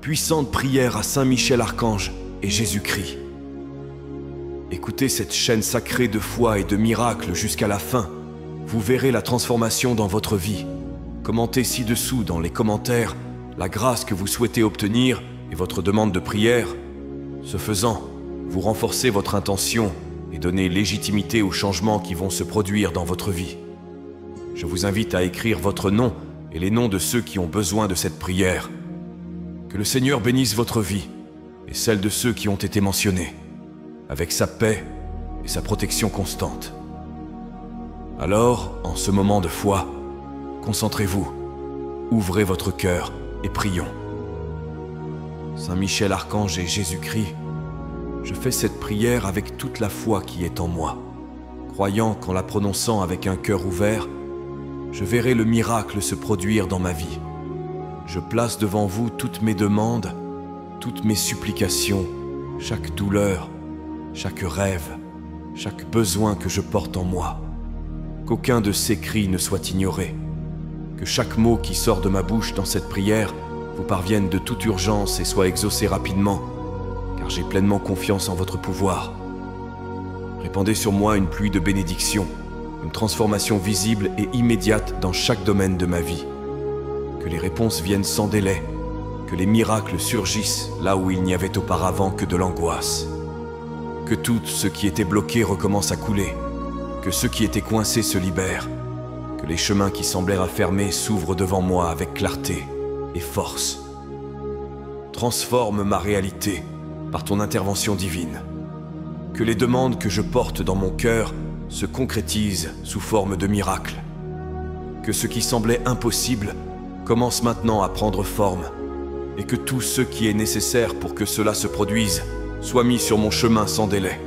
puissante prière à Saint Michel Archange et Jésus-Christ. Écoutez cette chaîne sacrée de foi et de miracles jusqu'à la fin. Vous verrez la transformation dans votre vie. Commentez ci-dessous dans les commentaires la grâce que vous souhaitez obtenir et votre demande de prière. Ce faisant, vous renforcez votre intention et donnez légitimité aux changements qui vont se produire dans votre vie. Je vous invite à écrire votre nom et les noms de ceux qui ont besoin de cette prière. Que le Seigneur bénisse votre vie et celle de ceux qui ont été mentionnés, avec sa paix et sa protection constante. Alors, en ce moment de foi, concentrez-vous, ouvrez votre cœur et prions. Saint Michel Archange et Jésus-Christ, je fais cette prière avec toute la foi qui est en moi, croyant qu'en la prononçant avec un cœur ouvert, je verrai le miracle se produire dans ma vie. Je place devant vous toutes mes demandes, toutes mes supplications, chaque douleur, chaque rêve, chaque besoin que je porte en moi. Qu'aucun de ces cris ne soit ignoré. Que chaque mot qui sort de ma bouche dans cette prière vous parvienne de toute urgence et soit exaucé rapidement, car j'ai pleinement confiance en votre pouvoir. Répandez sur moi une pluie de bénédictions, une transformation visible et immédiate dans chaque domaine de ma vie. Que les réponses viennent sans délai, que les miracles surgissent là où il n'y avait auparavant que de l'angoisse. Que tout ce qui était bloqué recommence à couler, que ceux qui étaient coincés se libèrent, que les chemins qui semblaient fermés s'ouvrent devant moi avec clarté et force. Transforme ma réalité par ton intervention divine. Que les demandes que je porte dans mon cœur se concrétisent sous forme de miracles. Que ce qui semblait impossible commence maintenant à prendre forme et que tout ce qui est nécessaire pour que cela se produise soit mis sur mon chemin sans délai.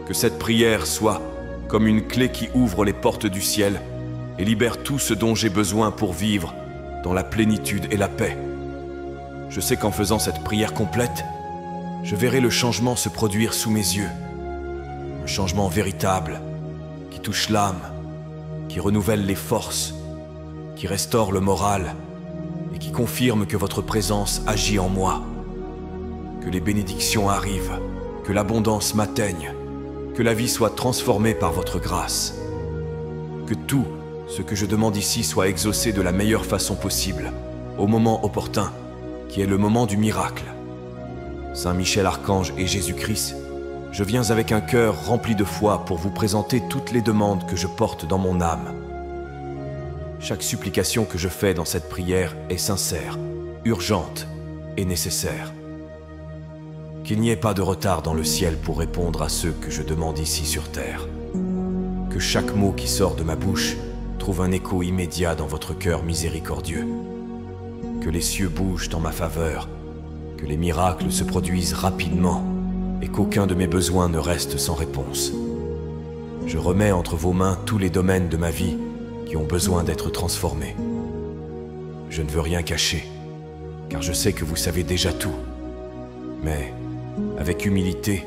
Que cette prière soit comme une clé qui ouvre les portes du ciel et libère tout ce dont j'ai besoin pour vivre dans la plénitude et la paix. Je sais qu'en faisant cette prière complète, je verrai le changement se produire sous mes yeux. Un changement véritable, qui touche l'âme, qui renouvelle les forces, qui restaure le moral et qui confirme que votre présence agit en moi. Que les bénédictions arrivent, que l'abondance m'atteigne, que la vie soit transformée par votre grâce. Que tout ce que je demande ici soit exaucé de la meilleure façon possible, au moment opportun, qui est le moment du miracle. Saint Michel Archange et Jésus-Christ, je viens avec un cœur rempli de foi pour vous présenter toutes les demandes que je porte dans mon âme. Chaque supplication que je fais dans cette prière est sincère, urgente et nécessaire. Qu'il n'y ait pas de retard dans le ciel pour répondre à ceux que je demande ici sur terre. Que chaque mot qui sort de ma bouche trouve un écho immédiat dans votre cœur miséricordieux. Que les cieux bougent en ma faveur, que les miracles se produisent rapidement et qu'aucun de mes besoins ne reste sans réponse. Je remets entre vos mains tous les domaines de ma vie qui ont besoin d'être transformés. Je ne veux rien cacher, car je sais que vous savez déjà tout. Mais, avec humilité,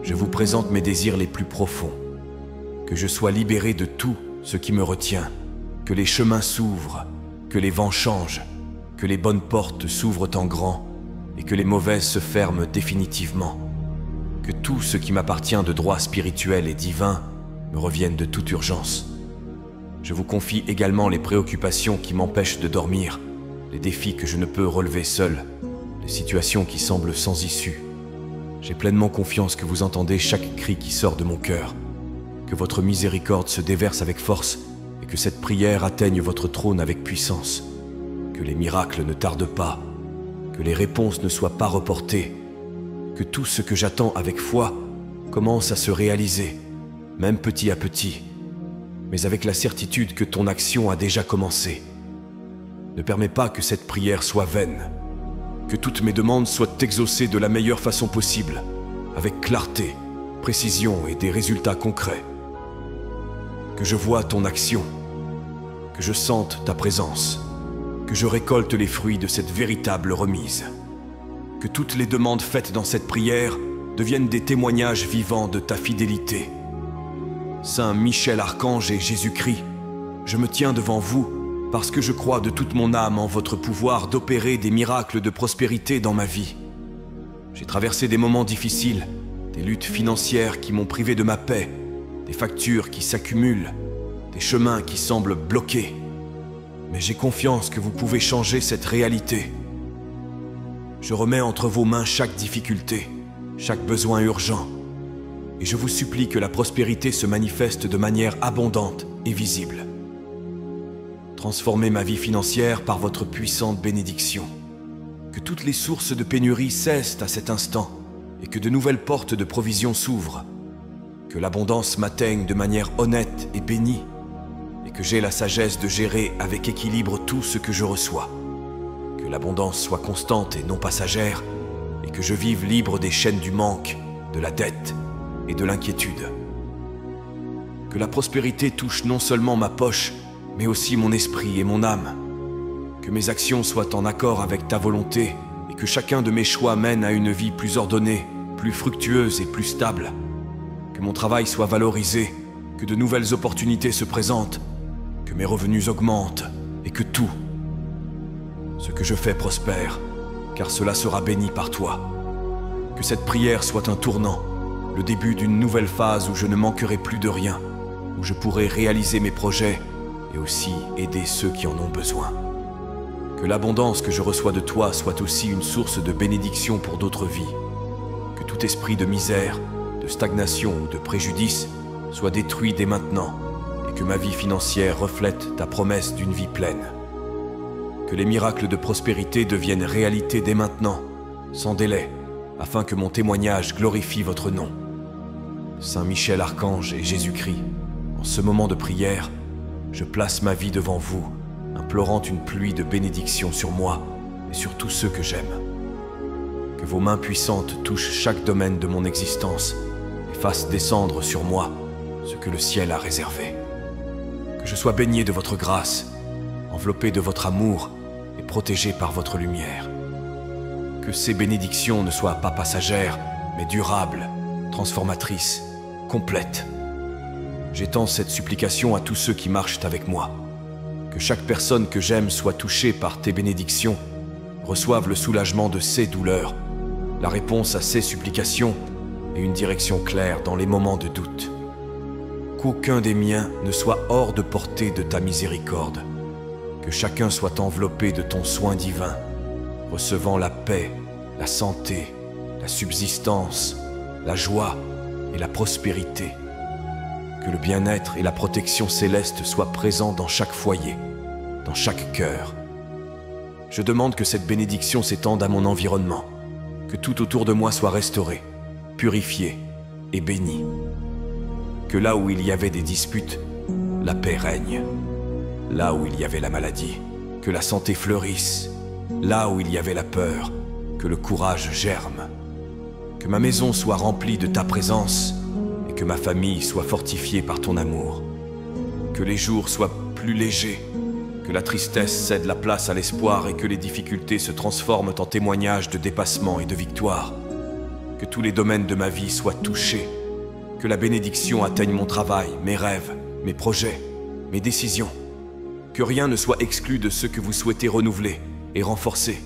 je vous présente mes désirs les plus profonds. Que je sois libéré de tout ce qui me retient, que les chemins s'ouvrent, que les vents changent, que les bonnes portes s'ouvrent en grand et que les mauvaises se ferment définitivement. Que tout ce qui m'appartient de droit spirituel et divin me revienne de toute urgence. Je vous confie également les préoccupations qui m'empêchent de dormir, les défis que je ne peux relever seul, les situations qui semblent sans issue. J'ai pleinement confiance que vous entendez chaque cri qui sort de mon cœur, que votre miséricorde se déverse avec force et que cette prière atteigne votre trône avec puissance, que les miracles ne tardent pas, que les réponses ne soient pas reportées, que tout ce que j'attends avec foi commence à se réaliser, même petit à petit, mais avec la certitude que ton action a déjà commencé. Ne permets pas que cette prière soit vaine, que toutes mes demandes soient exaucées de la meilleure façon possible, avec clarté, précision et des résultats concrets. Que je voie ton action, que je sente ta présence, que je récolte les fruits de cette véritable remise. Que toutes les demandes faites dans cette prière deviennent des témoignages vivants de ta fidélité. Saint Michel Archange et Jésus-Christ, je me tiens devant vous Parce que je crois de toute mon âme en votre pouvoir d'opérer des miracles de prospérité dans ma vie. J'ai traversé des moments difficiles, des luttes financières qui m'ont privé de ma paix, des factures qui s'accumulent, des chemins qui semblent bloqués. Mais j'ai confiance que vous pouvez changer cette réalité. Je remets entre vos mains chaque difficulté, chaque besoin urgent, et je vous supplie que la prospérité se manifeste de manière abondante et visible. Transformez ma vie financière par votre puissante bénédiction. Que toutes les sources de pénurie cessent à cet instant et que de nouvelles portes de provision s'ouvrent. Que l'abondance m'atteigne de manière honnête et bénie et que j'ai la sagesse de gérer avec équilibre tout ce que je reçois. Que l'abondance soit constante et non passagère et que je vive libre des chaînes du manque, de la dette et de l'inquiétude. Que la prospérité touche non seulement ma poche, mais aussi mon esprit et mon âme. Que mes actions soient en accord avec ta volonté et que chacun de mes choix mène à une vie plus ordonnée, plus fructueuse et plus stable. Que mon travail soit valorisé, que de nouvelles opportunités se présentent, que mes revenus augmentent et que tout, ce que je fais prospère, car cela sera béni par toi. Que cette prière soit un tournant, le début d'une nouvelle phase où je ne manquerai plus de rien, où je pourrai réaliser mes projets et aussi aider ceux qui en ont besoin. Que l'abondance que je reçois de toi soit aussi une source de bénédiction pour d'autres vies. Que tout esprit de misère, de stagnation ou de préjudice soit détruit dès maintenant et que ma vie financière reflète ta promesse d'une vie pleine. Que les miracles de prospérité deviennent réalité dès maintenant, sans délai, afin que mon témoignage glorifie votre nom. Saint Michel Archange et Jésus-Christ, en ce moment de prière, je place ma vie devant vous, implorant une pluie de bénédictions sur moi et sur tous ceux que j'aime. Que vos mains puissantes touchent chaque domaine de mon existence et fassent descendre sur moi ce que le ciel a réservé. Que je sois baigné de votre grâce, enveloppé de votre amour et protégé par votre lumière. Que ces bénédictions ne soient pas passagères, mais durables, transformatrices, complètes. J'étends cette supplication à tous ceux qui marchent avec moi. Que chaque personne que j'aime soit touchée par tes bénédictions, reçoive le soulagement de ses douleurs, la réponse à ses supplications et une direction claire dans les moments de doute. Qu'aucun des miens ne soit hors de portée de ta miséricorde. Que chacun soit enveloppé de ton soin divin, recevant la paix, la santé, la subsistance, la joie et la prospérité. Que le bien-être et la protection céleste soient présents dans chaque foyer, dans chaque cœur. Je demande que cette bénédiction s'étende à mon environnement, que tout autour de moi soit restauré, purifié et béni. Que là où il y avait des disputes, la paix règne. Là où il y avait la maladie, que la santé fleurisse. Là où il y avait la peur, que le courage germe. Que ma maison soit remplie de ta présence et que ma famille soit fortifiée par ton amour. Que les jours soient plus légers, que la tristesse cède la place à l'espoir et que les difficultés se transforment en témoignages de dépassement et de victoire. Que tous les domaines de ma vie soient touchés, que la bénédiction atteigne mon travail, mes rêves, mes projets, mes décisions. Que rien ne soit exclu de ce que vous souhaitez renouveler et renforcer.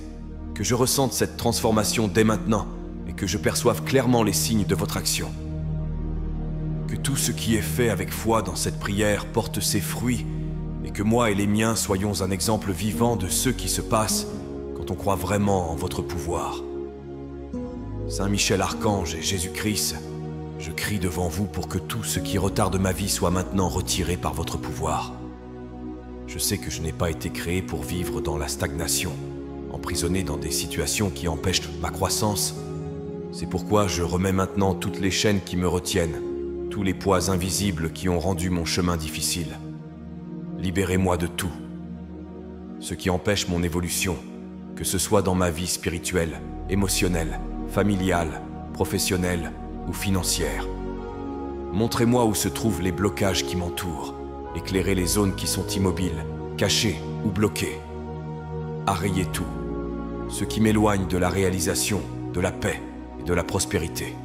Que je ressente cette transformation dès maintenant et que je perçoive clairement les signes de votre action. Que tout ce qui est fait avec foi dans cette prière porte ses fruits et que moi et les miens soyons un exemple vivant de ce qui se passe quand on croit vraiment en votre pouvoir. Saint Michel Archange et Jésus-Christ, je crie devant vous pour que tout ce qui retarde ma vie soit maintenant retiré par votre pouvoir. Je sais que je n'ai pas été créé pour vivre dans la stagnation, emprisonné dans des situations qui empêchent ma croissance. C'est pourquoi je remets maintenant toutes les chaînes qui me retiennent, tous les poids invisibles qui ont rendu mon chemin difficile. Libérez-moi de tout. Ce qui empêche mon évolution, que ce soit dans ma vie spirituelle, émotionnelle, familiale, professionnelle ou financière. Montrez-moi où se trouvent les blocages qui m'entourent. Éclairez les zones qui sont immobiles, cachées ou bloquées. Arrayez tout, ce qui m'éloigne de la réalisation, de la paix et de la prospérité.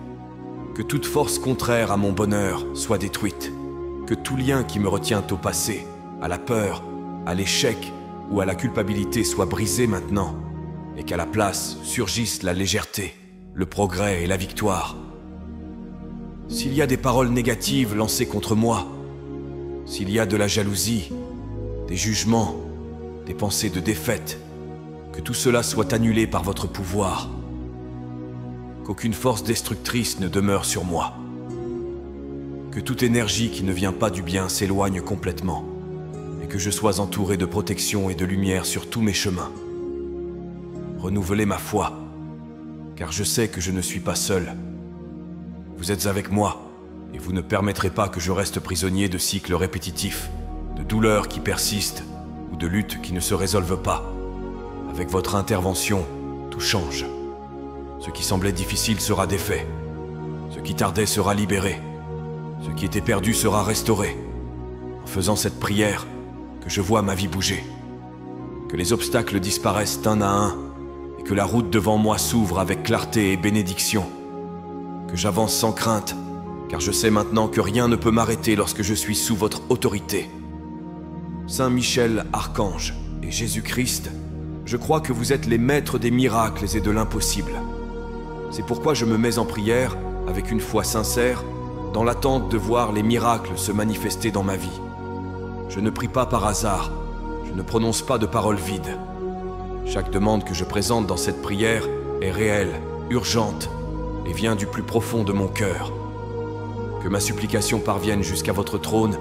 Que toute force contraire à mon bonheur soit détruite. Que tout lien qui me retient au passé, à la peur à l'échec ou à la culpabilité soient brisées maintenant, et qu'à la place surgisse la légèreté, le progrès et la victoire. S'il y a des paroles négatives lancées contre moi, s'il y a de la jalousie, des jugements, des pensées de défaite, que tout cela soit annulé par votre pouvoir. Qu'aucune force destructrice ne demeure sur moi. Que toute énergie qui ne vient pas du bien s'éloigne complètement, et que je sois entouré de protection et de lumière sur tous mes chemins. Renouvelez ma foi, car je sais que je ne suis pas seul. Vous êtes avec moi, et vous ne permettrez pas que je reste prisonnier de cycles répétitifs, de douleurs qui persistent, ou de luttes qui ne se résolvent pas. Avec votre intervention, tout change. Ce qui semblait difficile sera défait. Ce qui tardait sera libéré. Ce qui était perdu sera restauré. En faisant cette prière, que je vois ma vie bouger. Que les obstacles disparaissent un à un, et que la route devant moi s'ouvre avec clarté et bénédiction. Que j'avance sans crainte, car je sais maintenant que rien ne peut m'arrêter lorsque je suis sous votre autorité. Saint Michel, Archange et Jésus-Christ, je crois que vous êtes les maîtres des miracles et de l'impossible. C'est pourquoi je me mets en prière, avec une foi sincère, dans l'attente de voir les miracles se manifester dans ma vie. Je ne prie pas par hasard, je ne prononce pas de paroles vides. Chaque demande que je présente dans cette prière est réelle, urgente, et vient du plus profond de mon cœur. Que ma supplication parvienne jusqu'à votre trône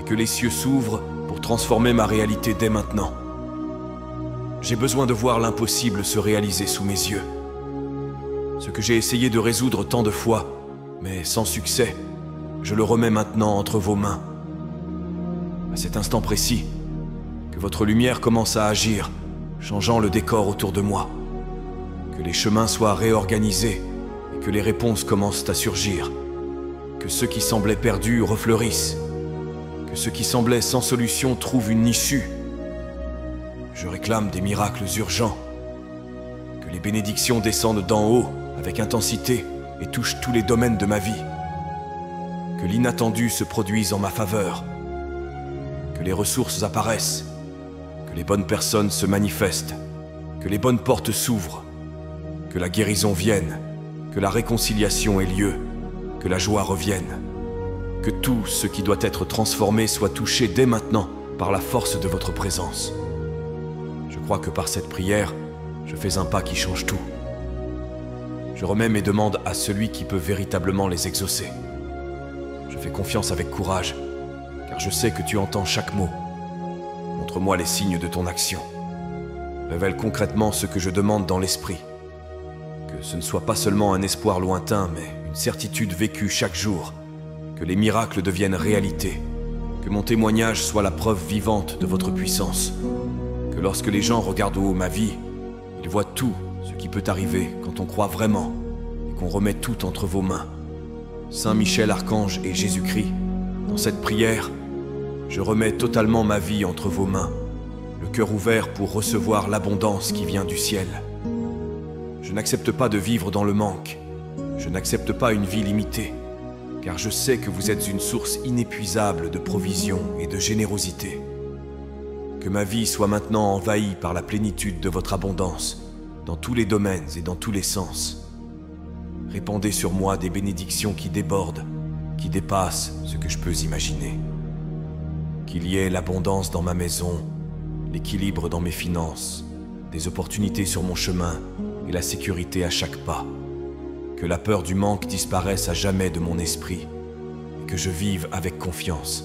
et que les cieux s'ouvrent pour transformer ma réalité dès maintenant. J'ai besoin de voir l'impossible se réaliser sous mes yeux. Ce que j'ai essayé de résoudre tant de fois, mais sans succès, je le remets maintenant entre vos mains. À cet instant précis, que votre lumière commence à agir, changeant le décor autour de moi. Que les chemins soient réorganisés et que les réponses commencent à surgir. Que ceux qui semblaient perdus refleurissent. Que ceux qui semblaient sans solution trouvent une issue. Je réclame des miracles urgents. Que les bénédictions descendent d'en haut avec intensité et touchent tous les domaines de ma vie. Que l'inattendu se produise en ma faveur. Que les ressources apparaissent. Que les bonnes personnes se manifestent. Que les bonnes portes s'ouvrent. Que la guérison vienne. Que la réconciliation ait lieu. Que la joie revienne. Que tout ce qui doit être transformé soit touché dès maintenant par la force de votre présence. Je crois que par cette prière, je fais un pas qui change tout. Je remets mes demandes à celui qui peut véritablement les exaucer. Je fais confiance avec courage, car je sais que tu entends chaque mot. Montre-moi les signes de ton action. Révèle concrètement ce que je demande dans l'esprit. Que ce ne soit pas seulement un espoir lointain, mais une certitude vécue chaque jour. Que les miracles deviennent réalité. Que mon témoignage soit la preuve vivante de votre puissance. Que lorsque les gens regardent au haut ma vie, ils voient tout ce qui peut arriver quand on croit vraiment et qu'on remet tout entre vos mains. Saint Michel Archange et Jésus-Christ, dans cette prière, je remets totalement ma vie entre vos mains, le cœur ouvert pour recevoir l'abondance qui vient du ciel. Je n'accepte pas de vivre dans le manque, je n'accepte pas une vie limitée, car je sais que vous êtes une source inépuisable de provision et de générosité. Que ma vie soit maintenant envahie par la plénitude de votre abondance, dans tous les domaines et dans tous les sens. Répandez sur moi des bénédictions qui débordent, qui dépassent ce que je peux imaginer. Qu'il y ait l'abondance dans ma maison, l'équilibre dans mes finances, des opportunités sur mon chemin et la sécurité à chaque pas. Que la peur du manque disparaisse à jamais de mon esprit et que je vive avec confiance,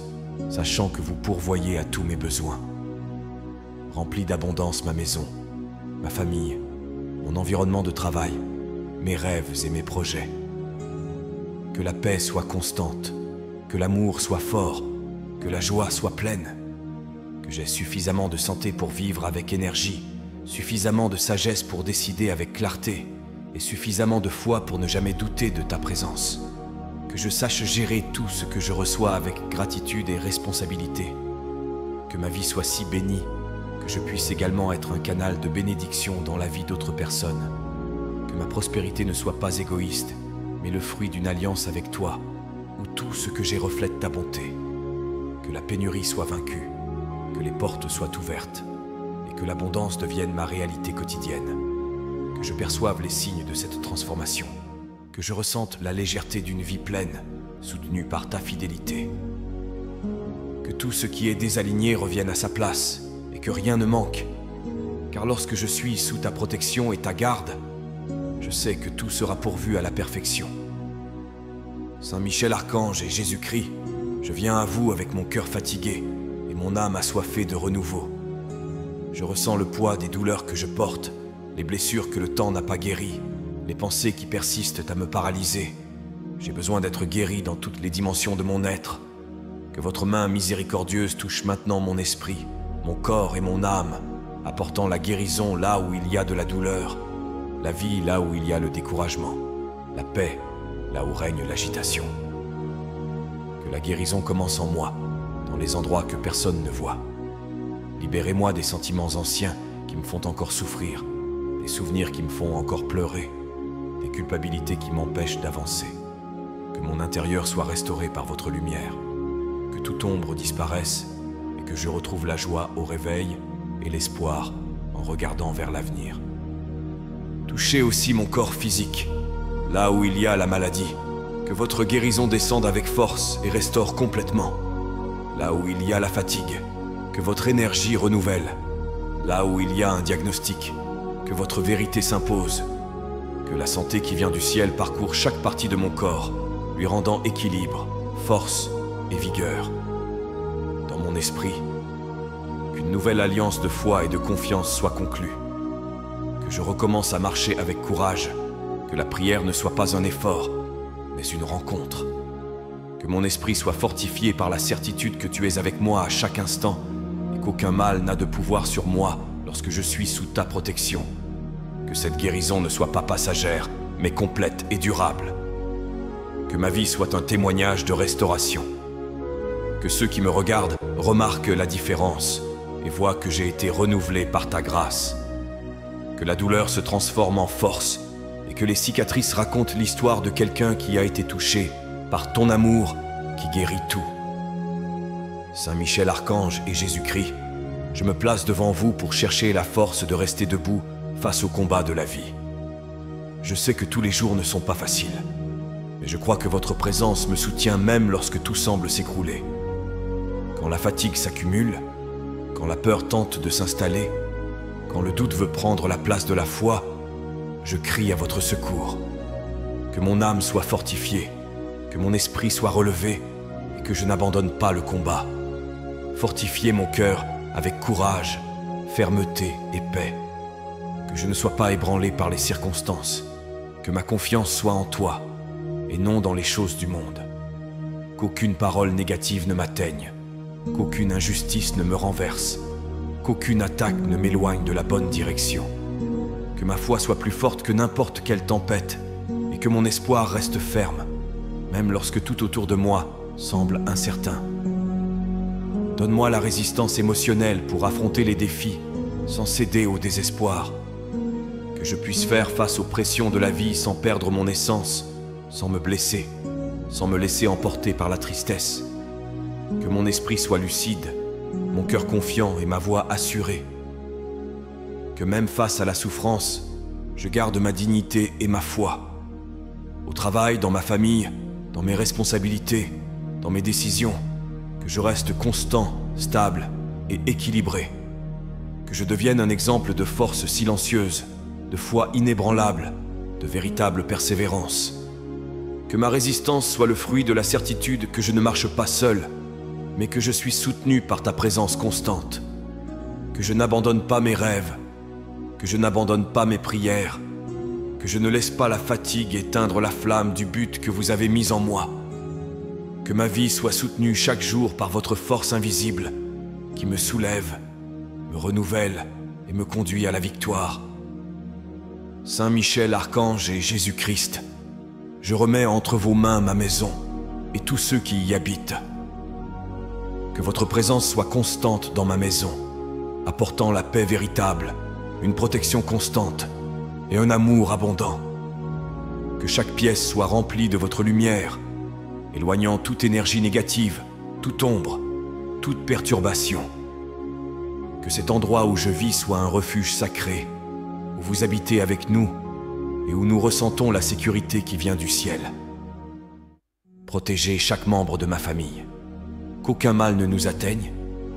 sachant que vous pourvoyez à tous mes besoins. Remplis d'abondance ma maison, ma famille, mon environnement de travail, mes rêves et mes projets. Que la paix soit constante, que l'amour soit fort, que la joie soit pleine, que j'ai suffisamment de santé pour vivre avec énergie, suffisamment de sagesse pour décider avec clarté et suffisamment de foi pour ne jamais douter de ta présence. Que je sache gérer tout ce que je reçois avec gratitude et responsabilité. Que ma vie soit si bénie que je puisse également être un canal de bénédiction dans la vie d'autres personnes. Que ma prospérité ne soit pas égoïste, mais le fruit d'une alliance avec toi, où tout ce que j'ai reflète ta bonté. Que la pénurie soit vaincue, que les portes soient ouvertes et que l'abondance devienne ma réalité quotidienne, que je perçoive les signes de cette transformation, que je ressente la légèreté d'une vie pleine, soutenue par ta fidélité. Que tout ce qui est désaligné revienne à sa place et que rien ne manque, car lorsque je suis sous ta protection et ta garde, je sais que tout sera pourvu à la perfection. Saint Michel Archange et Jésus-Christ, je viens à vous avec mon cœur fatigué et mon âme assoiffée de renouveau. Je ressens le poids des douleurs que je porte, les blessures que le temps n'a pas guéries, les pensées qui persistent à me paralyser. J'ai besoin d'être guéri dans toutes les dimensions de mon être. Que votre main miséricordieuse touche maintenant mon esprit, mon corps et mon âme, apportant la guérison là où il y a de la douleur, la vie là où il y a le découragement, la paix là où règne l'agitation. Que la guérison commence en moi, dans les endroits que personne ne voit. Libérez-moi des sentiments anciens qui me font encore souffrir, des souvenirs qui me font encore pleurer, des culpabilités qui m'empêchent d'avancer. Que mon intérieur soit restauré par votre lumière, que toute ombre disparaisse et que je retrouve la joie au réveil et l'espoir en regardant vers l'avenir. Touchez aussi mon corps physique, là où il y a la maladie, que votre guérison descende avec force et restaure complètement. Là où il y a la fatigue, que votre énergie renouvelle. Là où il y a un diagnostic, que votre vérité s'impose. Que la santé qui vient du ciel parcourt chaque partie de mon corps, lui rendant équilibre, force et vigueur. Dans mon esprit, qu'une nouvelle alliance de foi et de confiance soit conclue. Que je recommence à marcher avec courage, que la prière ne soit pas un effort, mais une rencontre. Que mon esprit soit fortifié par la certitude que tu es avec moi à chaque instant et qu'aucun mal n'a de pouvoir sur moi lorsque je suis sous ta protection. Que cette guérison ne soit pas passagère, mais complète et durable. Que ma vie soit un témoignage de restauration. Que ceux qui me regardent remarquent la différence et voient que j'ai été renouvelé par ta grâce. Que la douleur se transforme en force et que les cicatrices racontent l'histoire de quelqu'un qui a été touché par ton amour qui guérit tout. Saint Michel Archange et Jésus-Christ, je me place devant vous pour chercher la force de rester debout face au combat de la vie. Je sais que tous les jours ne sont pas faciles, mais je crois que votre présence me soutient même lorsque tout semble s'écrouler. Quand la fatigue s'accumule, quand la peur tente de s'installer, quand le doute veut prendre la place de la foi, je crie à votre secours. Que mon âme soit fortifiée, que mon esprit soit relevé et que je n'abandonne pas le combat. Fortifiez mon cœur avec courage, fermeté et paix. Que je ne sois pas ébranlé par les circonstances, que ma confiance soit en toi et non dans les choses du monde. Qu'aucune parole négative ne m'atteigne, qu'aucune injustice ne me renverse, qu'aucune attaque ne m'éloigne de la bonne direction. Que ma foi soit plus forte que n'importe quelle tempête et que mon espoir reste ferme, même lorsque tout autour de moi semble incertain. Donne-moi la résistance émotionnelle pour affronter les défis sans céder au désespoir. Que je puisse faire face aux pressions de la vie sans perdre mon essence, sans me blesser, sans me laisser emporter par la tristesse. Que mon esprit soit lucide, mon cœur confiant et ma voix assurée. Que même face à la souffrance, je garde ma dignité et ma foi. Au travail, dans ma famille, dans mes responsabilités, dans mes décisions, que je reste constant, stable et équilibré. Que je devienne un exemple de force silencieuse, de foi inébranlable, de véritable persévérance. Que ma résistance soit le fruit de la certitude que je ne marche pas seul, mais que je suis soutenu par ta présence constante. Que je n'abandonne pas mes rêves, que je n'abandonne pas mes prières, que je ne laisse pas la fatigue éteindre la flamme du but que vous avez mis en moi. Que ma vie soit soutenue chaque jour par votre force invisible, qui me soulève, me renouvelle et me conduit à la victoire. Saint Michel Archange et Jésus-Christ, je remets entre vos mains ma maison et tous ceux qui y habitent. Que votre présence soit constante dans ma maison, apportant la paix véritable, une protection constante et un amour abondant. Que chaque pièce soit remplie de votre lumière, éloignant toute énergie négative, toute ombre, toute perturbation. Que cet endroit où je vis soit un refuge sacré, où vous habitez avec nous et où nous ressentons la sécurité qui vient du ciel. Protégez chaque membre de ma famille. Qu'aucun mal ne nous atteigne,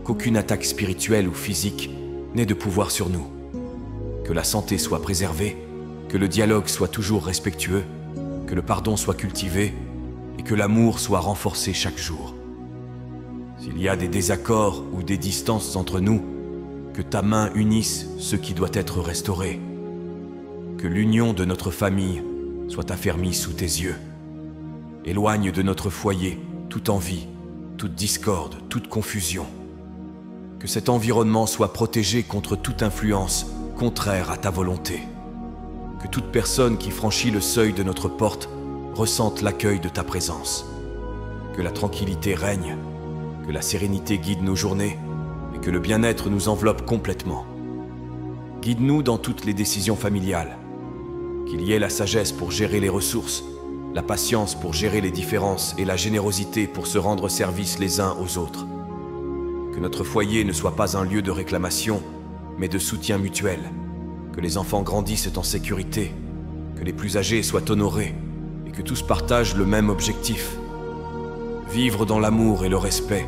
qu'aucune attaque spirituelle ou physique n'ait de pouvoir sur nous. Que la santé soit préservée, que le dialogue soit toujours respectueux, que le pardon soit cultivé et que l'amour soit renforcé chaque jour. S'il y a des désaccords ou des distances entre nous, que ta main unisse ce qui doit être restauré. Que l'union de notre famille soit affermie sous tes yeux. Éloigne de notre foyer toute envie, toute discorde, toute confusion. Que cet environnement soit protégé contre toute influence contraire à ta volonté. Que toute personne qui franchit le seuil de notre porte ressente l'accueil de ta présence. Que la tranquillité règne, que la sérénité guide nos journées et que le bien-être nous enveloppe complètement. Guide-nous dans toutes les décisions familiales. Qu'il y ait la sagesse pour gérer les ressources, la patience pour gérer les différences et la générosité pour se rendre service les uns aux autres. Que notre foyer ne soit pas un lieu de réclamation, mais de soutien mutuel. Que les enfants grandissent en sécurité, que les plus âgés soient honorés et que tous partagent le même objectif. Vivre dans l'amour et le respect,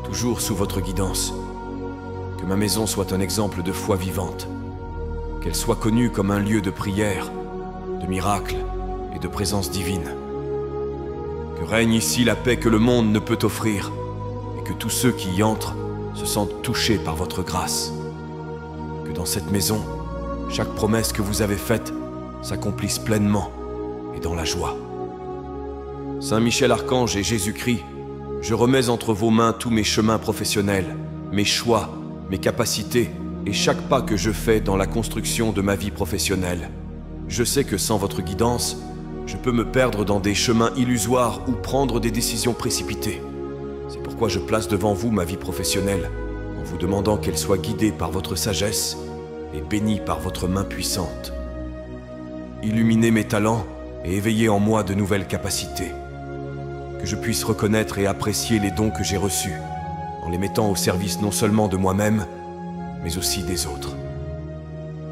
toujours sous votre guidance. Que ma maison soit un exemple de foi vivante. Qu'elle soit connue comme un lieu de prière, de miracles et de présence divine. Que règne ici la paix que le monde ne peut offrir et que tous ceux qui y entrent se sentent touchés par votre grâce. Que dans cette maison, chaque promesse que vous avez faite s'accomplisse pleinement et dans la joie. Saint Michel Archange et Jésus-Christ, je remets entre vos mains tous mes chemins professionnels, mes choix, mes capacités et chaque pas que je fais dans la construction de ma vie professionnelle. Je sais que sans votre guidance, je peux me perdre dans des chemins illusoires ou prendre des décisions précipitées. C'est pourquoi je place devant vous ma vie professionnelle, en vous demandant qu'elle soit guidée par votre sagesse et bénie par votre main puissante. Illuminez mes talents et éveillez en moi de nouvelles capacités. Que je puisse reconnaître et apprécier les dons que j'ai reçus, en les mettant au service non seulement de moi-même, mais aussi des autres.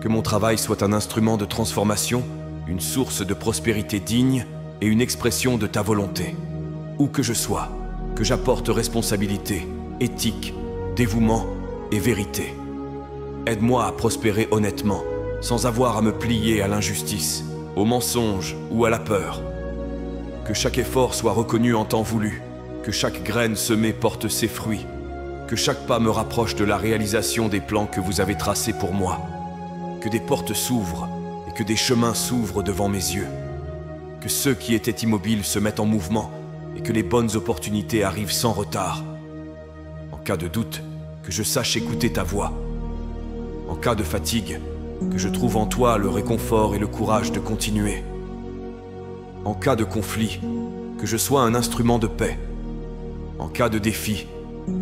Que mon travail soit un instrument de transformation, une source de prospérité digne et une expression de ta volonté. Où que je sois, que j'apporte responsabilité, éthique, dévouement et vérité. Aide-moi à prospérer honnêtement, sans avoir à me plier à l'injustice, au mensonge ou à la peur. Que chaque effort soit reconnu en temps voulu, que chaque graine semée porte ses fruits, que chaque pas me rapproche de la réalisation des plans que vous avez tracés pour moi, que des portes s'ouvrent et que des chemins s'ouvrent devant mes yeux, que ceux qui étaient immobiles se mettent en mouvement et que les bonnes opportunités arrivent sans retard. En cas de doute, que je sache écouter ta voix. En cas de fatigue, que je trouve en toi le réconfort et le courage de continuer. En cas de conflit, que je sois un instrument de paix. En cas de défi,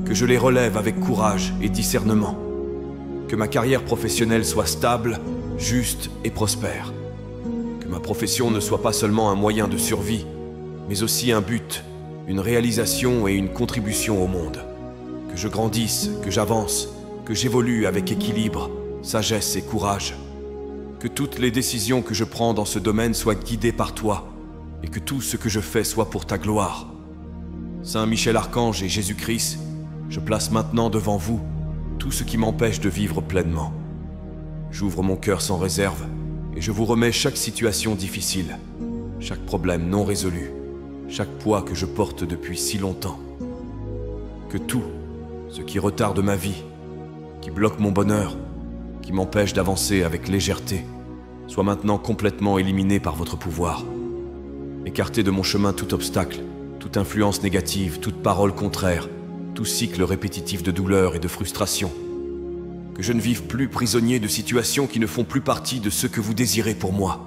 que je les relève avec courage et discernement. Que ma carrière professionnelle soit stable, juste et prospère. Que ma profession ne soit pas seulement un moyen de survie, mais aussi un but, une réalisation et une contribution au monde. Que je grandisse, que j'avance, que j'évolue avec équilibre, sagesse et courage. Que toutes les décisions que je prends dans ce domaine soient guidées par toi et que tout ce que je fais soit pour ta gloire. Saint Michel Archange et Jésus-Christ, je place maintenant devant vous tout ce qui m'empêche de vivre pleinement. J'ouvre mon cœur sans réserve et je vous remets chaque situation difficile, chaque problème non résolu, chaque poids que je porte depuis si longtemps. Que tout ce qui retarde ma vie, qui bloque mon bonheur, qui m'empêche d'avancer avec légèreté, soit maintenant complètement éliminé par votre pouvoir. Écartez de mon chemin tout obstacle, toute influence négative, toute parole contraire, tout cycle répétitif de douleur et de frustration. Que je ne vive plus prisonnier de situations qui ne font plus partie de ce que vous désirez pour moi.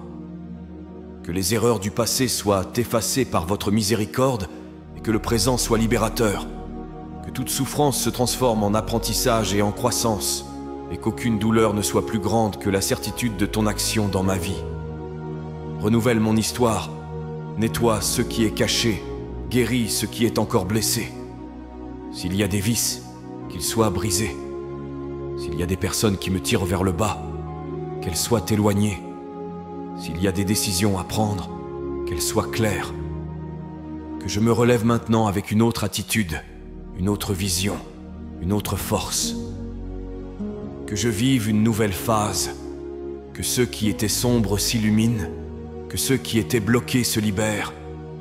Que les erreurs du passé soient effacées par votre miséricorde et que le présent soit libérateur. Que toute souffrance se transforme en apprentissage et en croissance, et qu'aucune douleur ne soit plus grande que la certitude de ton action dans ma vie. Renouvelle mon histoire, nettoie ce qui est caché, guéris ce qui est encore blessé. S'il y a des vices, qu'ils soient brisés. S'il y a des personnes qui me tirent vers le bas, qu'elles soient éloignées. S'il y a des décisions à prendre, qu'elles soient claires. Que je me relève maintenant avec une autre attitude, une autre vision, une autre force. Que je vive une nouvelle phase. Que ceux qui étaient sombres s'illuminent. Que ceux qui étaient bloqués se libèrent.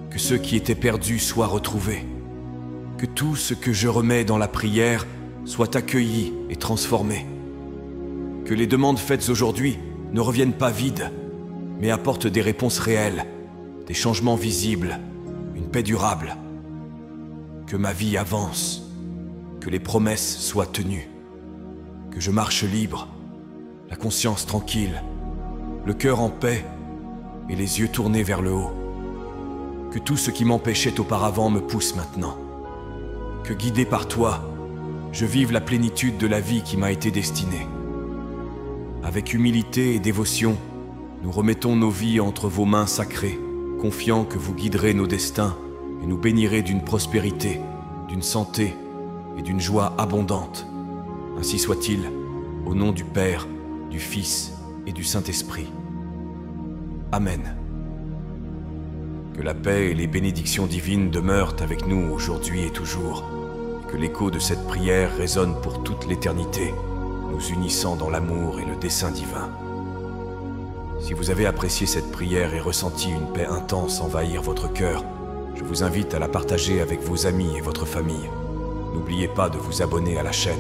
Que ceux qui étaient perdus soient retrouvés. Que tout ce que je remets dans la prière soit accueilli et transformé. Que les demandes faites aujourd'hui ne reviennent pas vides, mais apportent des réponses réelles, des changements visibles, une paix durable. Que ma vie avance, que les promesses soient tenues, que je marche libre, la conscience tranquille, le cœur en paix et les yeux tournés vers le haut. Que tout ce qui m'empêchait auparavant me pousse maintenant. Que guidé par toi, je vive la plénitude de la vie qui m'a été destinée. Avec humilité et dévotion, nous remettons nos vies entre vos mains sacrées, confiants que vous guiderez nos destins et nous bénirez d'une prospérité, d'une santé et d'une joie abondante. Ainsi soit-il, au nom du Père, du Fils et du Saint-Esprit. Amen. Que la paix et les bénédictions divines demeurent avec nous aujourd'hui et toujours, et que l'écho de cette prière résonne pour toute l'éternité, nous unissant dans l'amour et le dessein divin. Si vous avez apprécié cette prière et ressenti une paix intense envahir votre cœur, je vous invite à la partager avec vos amis et votre famille. N'oubliez pas de vous abonner à la chaîne.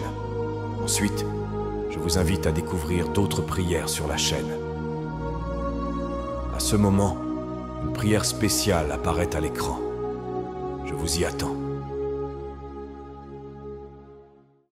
Ensuite, je vous invite à découvrir d'autres prières sur la chaîne. À ce moment, une prière spéciale apparaît à l'écran. Je vous y attends.